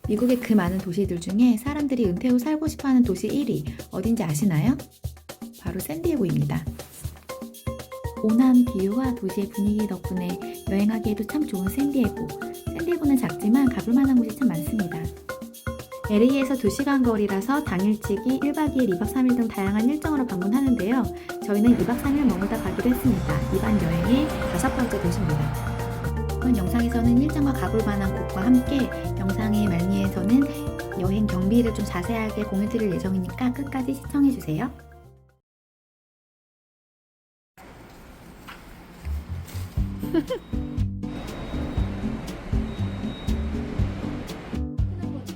미국의 그 많은 도시들 중에 사람들이 은퇴 후 살고 싶어하는 도시 1위 어딘지 아시나요? 바로 샌디에고입니다. 온화한 뷰와 도시의 분위기 덕분에 여행하기에도 참 좋은 샌디에고. 샌디에고는 작지만 가볼 만한 곳이 참 많습니다. LA에서 2시간 거리라서 당일치기 1박 2일, 2박 3일 등 다양한 일정으로 방문하는데요. 저희는 2박 3일 머물다 가기로 했습니다. 이번 여행의 5번째 도시입니다. 이번 영상에서는 일정과 가볼 만한 곳과 함께 영상의 말미에서는 여행 경비를 좀 자세하게 공유 드릴 예정이니까 끝까지 시청해주세요.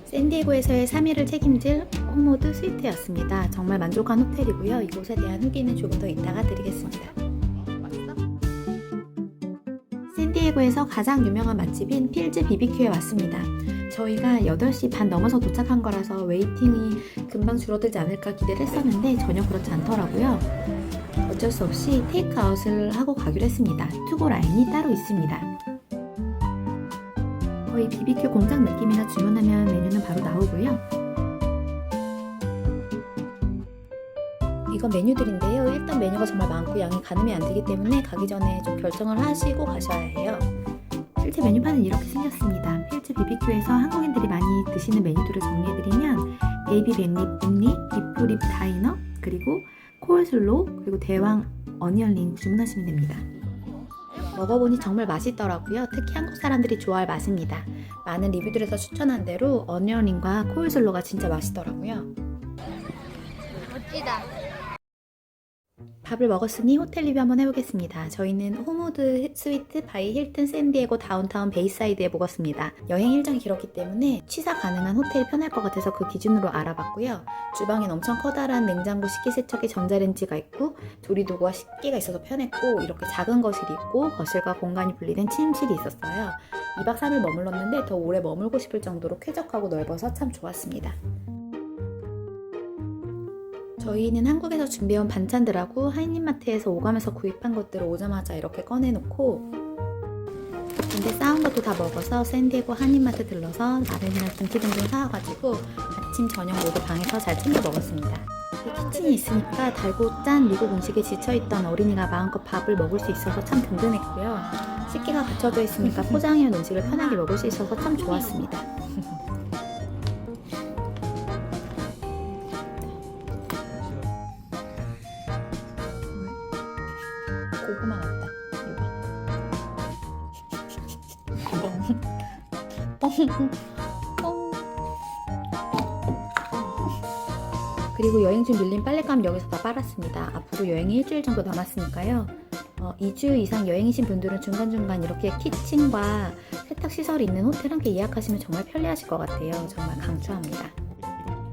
샌디에고에서의 3일을 책임질 호모드 스위트였습니다. 정말 만족한 호텔이고요. 이곳에 대한 후기는 조금 더 이따가 드리겠습니다. 샌디에고에서 가장 유명한 맛집인 필즈 BBQ에 왔습니다. 저희가 8시 반 넘어서 도착한 거라서 웨이팅이 금방 줄어들지 않을까 기대를 했었는데 전혀 그렇지 않더라고요. 어쩔 수 없이 테이크아웃을 하고 가기로 했습니다. 투고 라인이 따로 있습니다. 거의 BBQ 공장 느낌이라 주문하면 메뉴는 바로 나오고요. 이건 메뉴들인데요. 일단 메뉴가 정말 많고 양이 가늠이 안 되기 때문에 가기 전에 좀 결정을 하시고 가셔야 해요. 실제 메뉴판은 이렇게 생겼습니다. 필즈 BBQ에서 한국인들이 많이 드시는 메뉴들을 정리해드리면 베이비 백립, 립, 비프립 다이너, 그리고 콜슬로우, 그리고 대왕 어니언링 주문하시면 됩니다. 먹어보니 정말 맛있더라고요. 특히 한국 사람들이 좋아할 맛입니다. 많은 리뷰들에서 추천한 대로 어니언링과 콜슬로우가 진짜 맛있더라고요. 멋지다. 밥을 먹었으니 호텔 리뷰 한번 해보겠습니다. 저희는 호모드 스위트 바이 힐튼 샌디에고 다운타운 베이사이드에 묵었습니다. 여행 일정이 길었기 때문에 취사 가능한 호텔이 편할 것 같아서 그 기준으로 알아봤고요. 주방엔 엄청 커다란 냉장고, 식기세척기, 전자레인지가 있고 조리도구와 식기가 있어서 편했고, 이렇게 작은 거실이 있고 거실과 공간이 분리된 침실이 있었어요. 2박 3일 머물렀는데 더 오래 머물고 싶을 정도로 쾌적하고 넓어서 참 좋았습니다. 저희는 한국에서 준비해온 반찬들하고 한인마트에서 오가면서 구입한 것들을 오자마자 이렇게 꺼내놓고, 근데 싸운 것도 다 먹어서 샌디에고 한인마트 들러서 라면이랑 김치 등등 사와가지고 아침 저녁 모두 방에서 잘 챙겨 먹었습니다. 키친이 있으니까 달고 짠 미국 음식에 지쳐있던 어린이가 마음껏 밥을 먹을 수 있어서 참 든든했고요. 식기가 갖춰져 있으니까 포장해온 음식을 편하게 먹을 수 있어서 참 좋았습니다. 고구마 같다. 그리고 여행 중 밀린 빨랫감 여기서 다 빨았습니다. 앞으로 여행이 일주일 정도 남았으니까요. 2주 이상 여행이신 분들은 중간중간 이렇게 키친과 세탁시설이 있는 호텔 함께 예약하시면 정말 편리하실 것 같아요. 정말 강추합니다.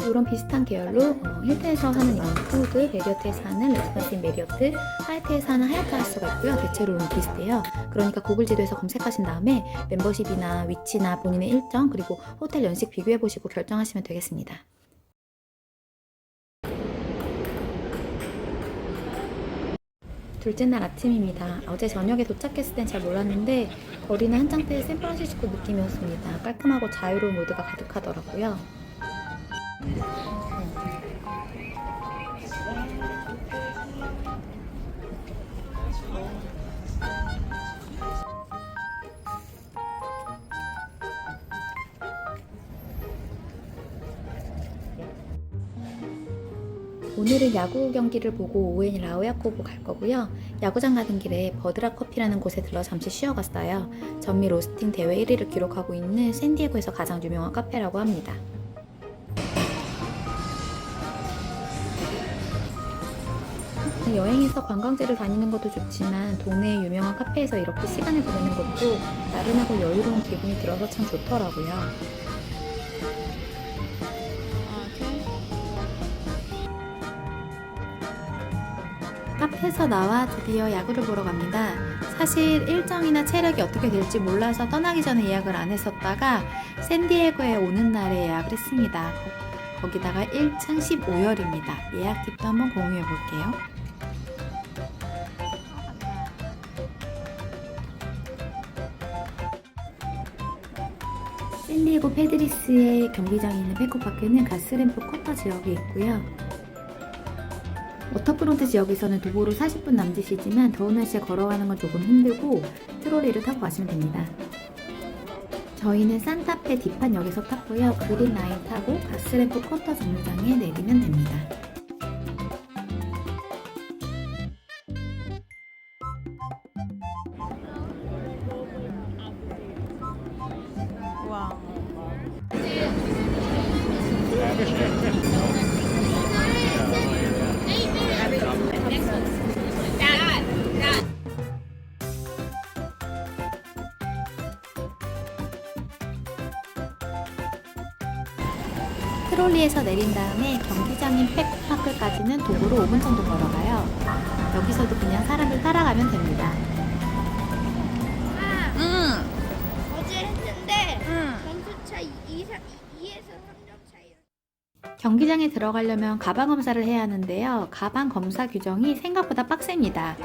이런 비슷한 계열로 힐튼에서 하는 이런 푸드, 메리어트에서 하는 레스턴스인 메리어트, 하얏트에서 하는 하얏트 하우스가 있고요. 대체로는 비슷해요. 그러니까 구글 지도에서 검색하신 다음에 멤버십이나 위치나 본인의 일정, 그리고 호텔 연식 비교해보시고 결정하시면 되겠습니다. 둘째 날 아침입니다. 어제 저녁에 도착했을 땐 잘 몰랐는데 거리는 한창 때 샌프란시스코 느낌이었습니다. 깔끔하고 자유로운 모드가 가득하더라고요. 오늘은 야구 경기를 보고 오후엔 라오야코보 갈 거고요. 야구장 가는 길에 버드라 커피라는 곳에 들러 잠시 쉬어갔어요. 전미 로스팅 대회 1위를 기록하고 있는 샌디에고에서 가장 유명한 카페라고 합니다. 여행에서 관광지를 다니는 것도 좋지만 동네의 유명한 카페에서 이렇게 시간을 보내는 것도 나른하고 여유로운 기분이 들어서 참 좋더라고요. 카페에서 나와 드디어 야구를 보러 갑니다. 사실 일정이나 체력이 어떻게 될지 몰라서 떠나기 전에 예약을 안 했었다가 샌디에고에 오는 날에 예약을 했습니다. 거기다가 1층 15열입니다. 예약 팁도 한번 공유해 볼게요. 샌디에고 패드리스의 경기장이 있는 페코파크는 가스램프 쿼터 지역에 있고요. 워터프론트 지역에서는 도보로 40분 남짓이지만 더운 날씨에 걸어가는 건 조금 힘들고 트롤리를 타고 가시면 됩니다. 저희는 산타페 디판역에서 탔고요. 그린 라인 타고 가스램프 쿼터 정류장에 내리면 됩니다. 와. 트롤리에서 내린 다음에 경기장인 페코파크까지는 도보로 5분 정도 걸어가요. 여기서도 그냥 사람을 따라가면 됩니다. 응. 어제 했는데 응. 점수차 2에서 3점 차이. 경기장에 들어가려면 가방 검사를 해야 하는데요. 가방 검사 규정이 생각보다 빡셉니다.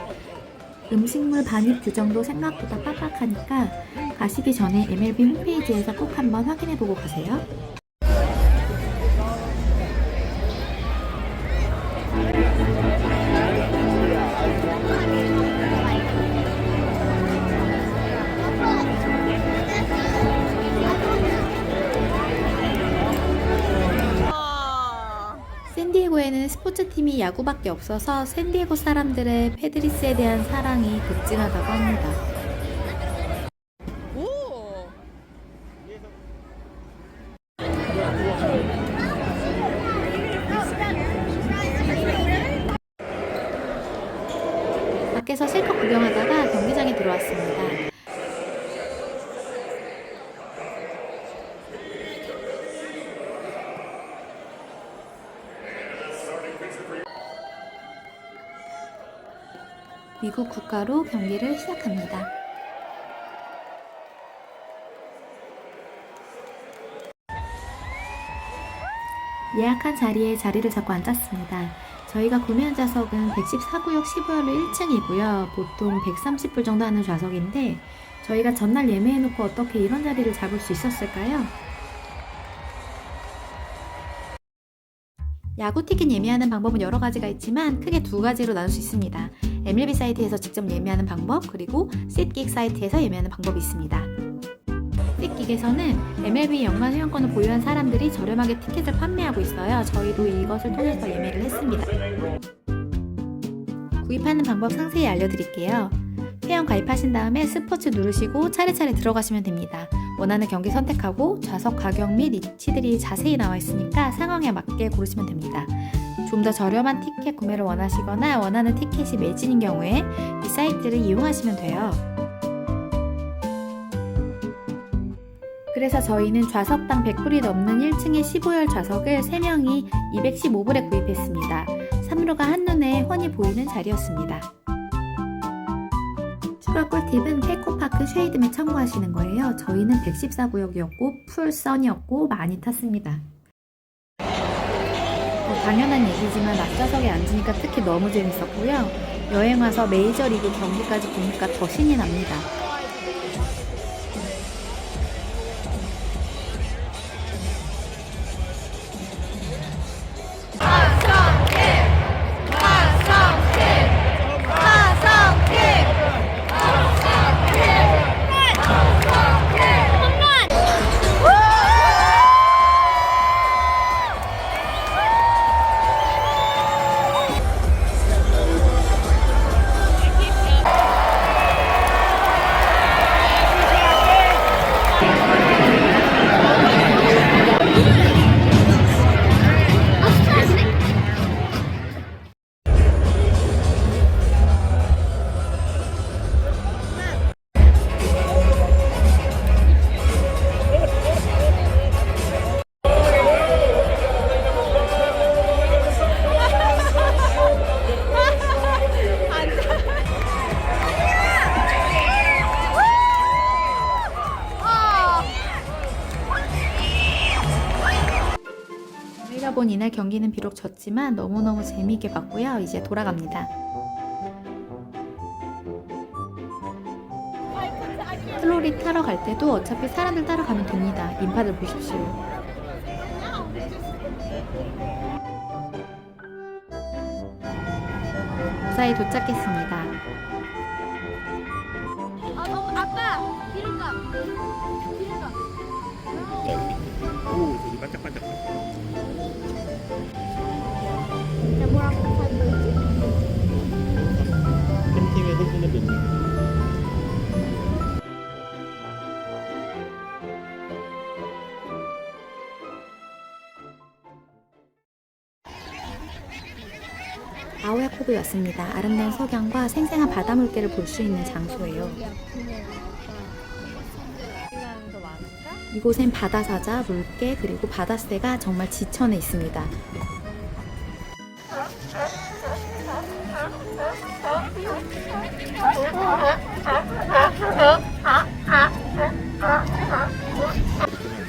음식물 반입 규정도 생각보다 빡빡하니까 가시기 전에 MLB 홈페이지에서 꼭 한번 확인해보고 가세요. 샌디에고에는 스포츠팀이 야구밖에 없어서 샌디에고 사람들의 패드리스에 대한 사랑이 극징하다고 합니다. 오. 밖에서 실컷 구경하다가 경기장에 들어왔습니다. 미국 국가로 경기를 시작합니다. 예약한 자리에 자리를 잡고 앉았습니다. 저희가 구매한 좌석은 114구역 15열로 1층이고요. 보통 130불 정도 하는 좌석인데 저희가 전날 예매해놓고 어떻게 이런 자리를 잡을 수 있었을까요? 야구 티켓 예매하는 방법은 여러 가지가 있지만 크게 두 가지로 나눌 수 있습니다. MLB 사이트에서 직접 예매하는 방법, 그리고 쌔긱 사이트에서 예매하는 방법이 있습니다. 쌔긱에서는 MLB 연간 회원권을 보유한 사람들이 저렴하게 티켓을 판매하고 있어요. 저희도 이것을 통해서 예매를 했습니다. 구입하는 방법 상세히 알려드릴게요. 회원 가입하신 다음에 스포츠 누르시고 차례차례 들어가시면 됩니다. 원하는 경기 선택하고 좌석 가격 및 위치들이 자세히 나와 있으니까 상황에 맞게 고르시면 됩니다. 좀 더 저렴한 티켓 구매를 원하시거나 원하는 티켓이 매진인 경우에 이 사이트를 이용하시면 돼요. 그래서 저희는 좌석당 100불이 넘는 1층의 15열 좌석을 3명이 215불에 구입했습니다. 3루가 한눈에 훤히 보이는 자리였습니다. 추가 꿀팁은 페코파크 쉐이드맨 참고하시는 거예요. 저희는 114구역이었고 풀선이었고 많이 탔습니다. 당연한 얘기지만 앞좌석에 앉으니까 특히 너무 재밌었고요. 여행 와서 메이저리그 경기까지 보니까 더 신이 납니다. 저희가 본 이날 경기는 비록 졌지만 너무너무 재미있게 봤고요. 이제 돌아갑니다. 소리 타러 갈 때도 어차피 사람들 따라가면 됩니다. 인파들 보십시오. 무사히 도착했습니다. 아 너무 아빠 길을 가. 길을 가. 오, 저기 반짝반짝. 나 뭐라고 할 거지? 팬팀의 선수는 몇 명? 아오야코브에 왔습니다. 아름다운 석양과 생생한 바다 물개를 볼 수 있는 장소예요. 이곳엔 바다사자, 물개, 그리고 바다새가 정말 지천에 있습니다.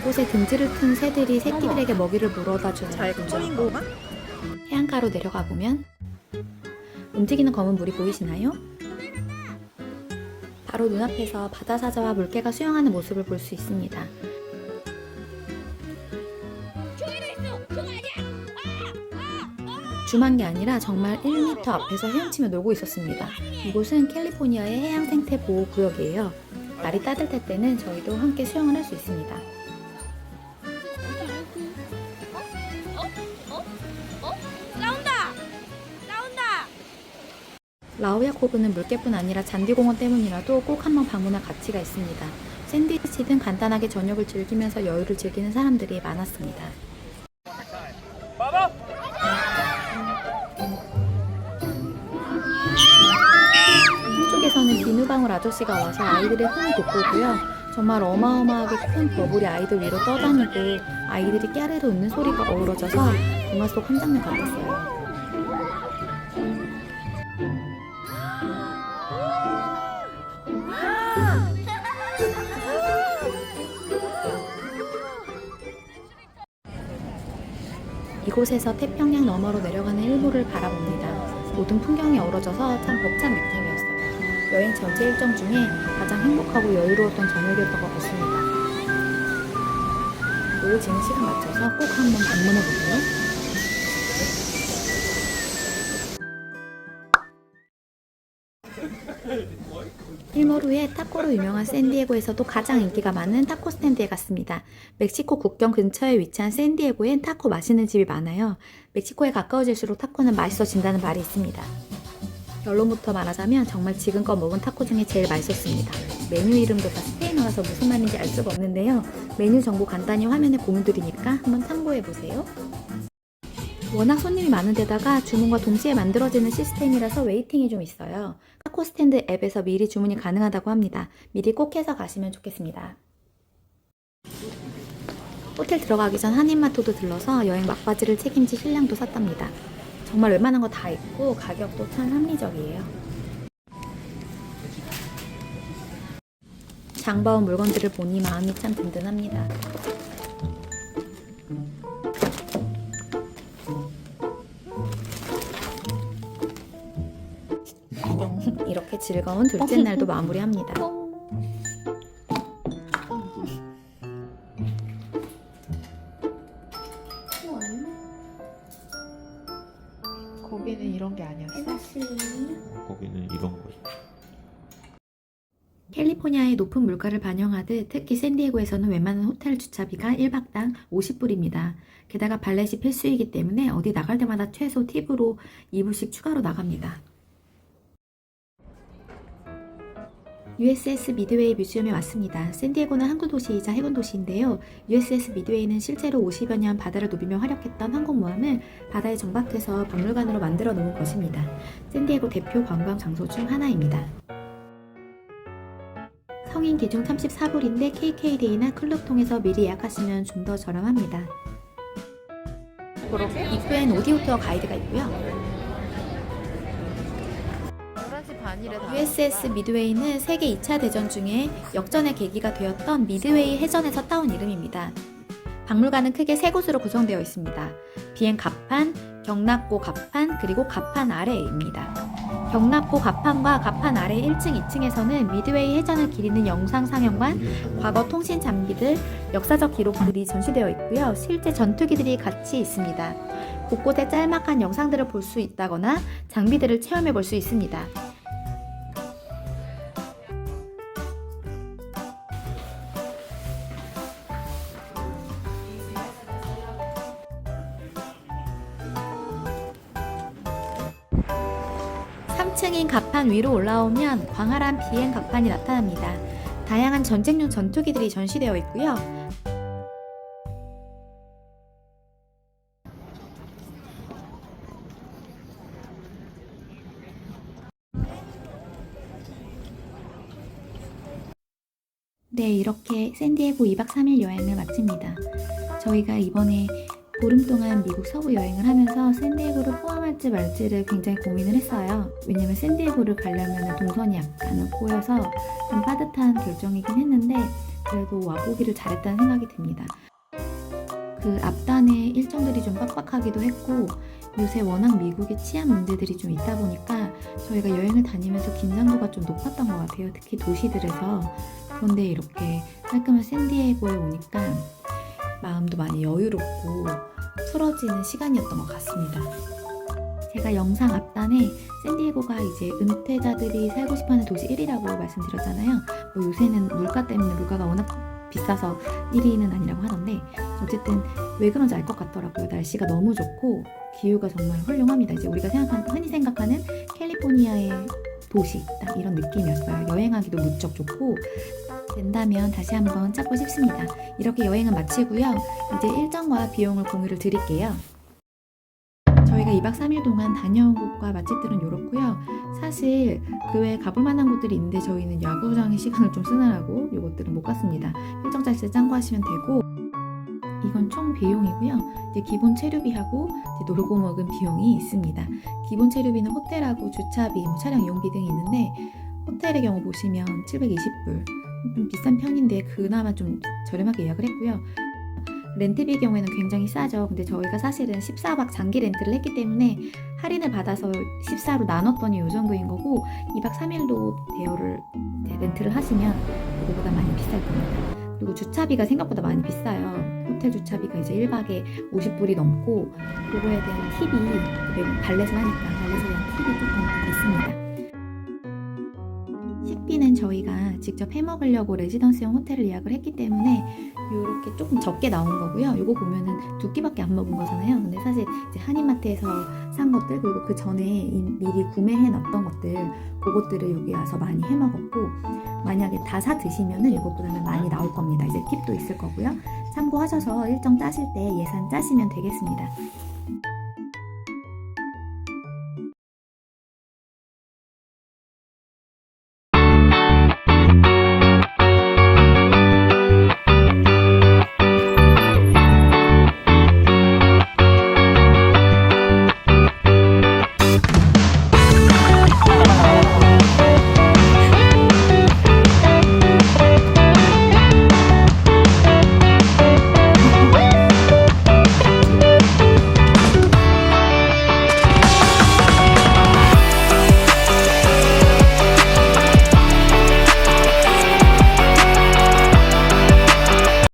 이곳에 등지를 튼 새들이 새끼들에게 먹이를 물어다 주는 곳이죠. 해안가로 내려가 보면 움직이는 검은 물이 보이시나요? 바로 눈앞에서 바다사자와 물개가 수영하는 모습을 볼 수 있습니다. 줌한 게 아니라 정말 1m 앞에서 헤엄치며 놀고 있었습니다. 이곳은 캘리포니아의 해양 생태 보호 구역이에요. 날이 따뜻할 때는 저희도 함께 수영을 할 수 있습니다. 라오야코브는 물개뿐 아니라 잔디공원 때문이라도 꼭 한번 방문할 가치가 있습니다. 샌드위치든 간단하게 저녁을 즐기면서 여유를 즐기는 사람들이 많았습니다. 한쪽에서는 비누방울 아저씨가 와서 아이들의 손을 돋구고요. 정말 어마어마하게 큰 버블이 아이들 위로 떠다니고 아이들이 깨르르 웃는 소리가 어우러져서 동화 속 한 장면 같았어요. 이곳에서 태평양 너머로 내려가는 일몰을 바라봅니다. 모든 풍경이 어우러져서 참 벅찬 느낌이었어요. 여행 전체 일정 중에 가장 행복하고 여유로웠던 저녁이었던 것 같습니다. 오후 지는 시간 맞춰서 꼭 한번 방문해보세요. 일몰 후에 타코로 유명한 샌디에고에서도 가장 인기가 많은 타코 스탠드에 갔습니다. 멕시코 국경 근처에 위치한 샌디에고엔 타코 맛있는 집이 많아요. 멕시코에 가까워질수록 타코는 맛있어진다는 말이 있습니다. 결론부터 말하자면 정말 지금껏 먹은 타코 중에 제일 맛있었습니다. 메뉴 이름도 다 스페인어라서 무슨 말인지 알 수가 없는데요. 메뉴 정보 간단히 화면에 공유드리니까 한번 참고해보세요. 워낙 손님이 많은 데다가 주문과 동시에 만들어지는 시스템이라서 웨이팅이 좀 있어요. 타코 스탠드 앱에서 미리 주문이 가능하다고 합니다. 미리 꼭 해서 가시면 좋겠습니다. 호텔 들어가기 전 한인마트도 들러서 여행 막바지를 책임질 신랑도 샀답니다. 정말 웬만한 거 다 있고 가격도 참 합리적이에요. 장봐온 물건들을 보니 마음이 참 든든합니다. 이렇게 즐거운 둘째 날도 마무리합니다. 거기는 이런 게 아니었어? 거기는 이런 거. 캘리포니아의 높은 물가를 반영하듯 특히 샌디에고에서는 웬만한 호텔 주차비가 1박당 50불입니다. 게다가 발렛이 필수이기 때문에 어디 나갈 때마다 최소 팁으로 2불씩 추가로 나갑니다. USS 미드웨이 뮤지엄에 왔습니다. 샌디에고는 항구 도시이자 해군 도시인데요. USS 미드웨이는 실제로 50여 년 바다를 누비며 활약했던 항공모함을 바다에 정박해서 박물관으로 만들어 놓은 것입니다. 샌디에고 대표 관광 장소 중 하나입니다. 성인 기준 34불인데 KK데이나 클럽 통해서 미리 예약하시면 좀 더 저렴합니다. 입구엔 오디오 투어 가이드가 있고요. 11시 반이래 다. USS 미드웨이는 세계 2차 대전 중에 역전의 계기가 되었던 미드웨이 해전에서 따온 이름입니다. 박물관은 크게 세 곳으로 구성되어 있습니다. 비행 갑판, 경납고 갑판, 그리고 갑판 아래입니다. 경납고 갑판과 갑판 아래 1층, 2층에서는 미드웨이 해전을 기리는 영상 상영관, 과거 통신 장비들, 역사적 기록들이 전시되어 있고요. 실제 전투기들이 같이 있습니다. 곳곳에 짤막한 영상들을 볼 수 있다거나 장비들을 체험해 볼 수 있습니다. 삼 층인 갑판 위로 올라오면 광활한 비행 갑판이 나타납니다. 다양한 전쟁용 전투기들이 전시되어 있고요. 네, 이렇게 샌디에고 2박 3일 여행을 마칩니다. 저희가 이번에 보름 동안 미국 서부 여행을 하면서 샌디에고를 포함할지 말지를 굉장히 고민을 했어요. 왜냐면 샌디에고를 가려면 동선이 약간은 꼬여서 좀 빠듯한 결정이긴 했는데 그래도 와보기를 잘했다는 생각이 듭니다. 그 앞단의 일정들이 좀 빡빡하기도 했고 요새 워낙 미국의 치안 문제들이 좀 있다 보니까 저희가 여행을 다니면서 긴장도가 좀 높았던 것 같아요. 특히 도시들에서. 그런데 이렇게 깔끔한 샌디에고에 오니까 마음도 많이 여유롭고 풀어지는 시간이었던 것 같습니다. 제가 영상 앞단에 샌디에고가 이제 은퇴자들이 살고 싶어하는 도시 1위라고 말씀드렸잖아요. 뭐 요새는 물가 때문에 물가가 워낙 비싸서 1위는 아니라고 하던데 어쨌든 왜 그런지 알 것 같더라고요. 날씨가 너무 좋고 기후가 정말 훌륭합니다. 이제 우리가 흔히 생각하는 캘리포니아의 도시 딱 이런 느낌이었어요. 여행하기도 무척 좋고 된다면 다시 한번 찾고 싶습니다. 이렇게 여행은 마치고요. 이제 일정과 비용을 공유를 드릴게요. 저희가 2박 3일 동안 다녀온 곳과 맛집들은 이렇고요. 사실 그 외에 가볼 만한 곳들이 있는데 저희는 야구장에 시간을 좀 쓰느라고 이것들은 못 갔습니다. 일정 짤 때 참고하시면 되고 이건 총 비용이고요. 이제 기본 체류비하고 이제 놀고 먹은 비용이 있습니다. 기본 체류비는 호텔하고 주차비, 차량 이용비 등이 있는데 호텔의 경우 보시면 720불 좀 비싼 편인데 그나마 좀 저렴하게 예약을 했고요. 렌트비의 경우에는 굉장히 싸죠. 근데 저희가 사실은 14박 장기 렌트를 했기 때문에 할인을 받아서 14로 나눴더니 이 정도인 거고 2박 3일도 대여를 렌트를 하시면 그거보다 많이 비쌀 겁니다. 그리고 주차비가 생각보다 많이 비싸요. 호텔 주차비가 이제 1박에 50불이 넘고 그거에 대한 팁이 발렛을 하니까 발렛에 대한 팁이 조금 있습니다. 식비는 저희가 직접 해먹으려고 레지던스형 호텔을 예약을 했기 때문에 이렇게 조금 적게 나온 거고요. 이거 보면은 2끼밖에 안 먹은 거잖아요. 근데 사실 이제 한인마트에서 산 것들 그리고 그 전에 미리 구매해 놨던 것들 그것들을 여기 와서 많이 해 먹었고 만약에 다 사 드시면은 이것보다는 많이 나올 겁니다. 이제 팁도 있을 거고요. 참고하셔서 일정 짜실 때 예산 짜시면 되겠습니다.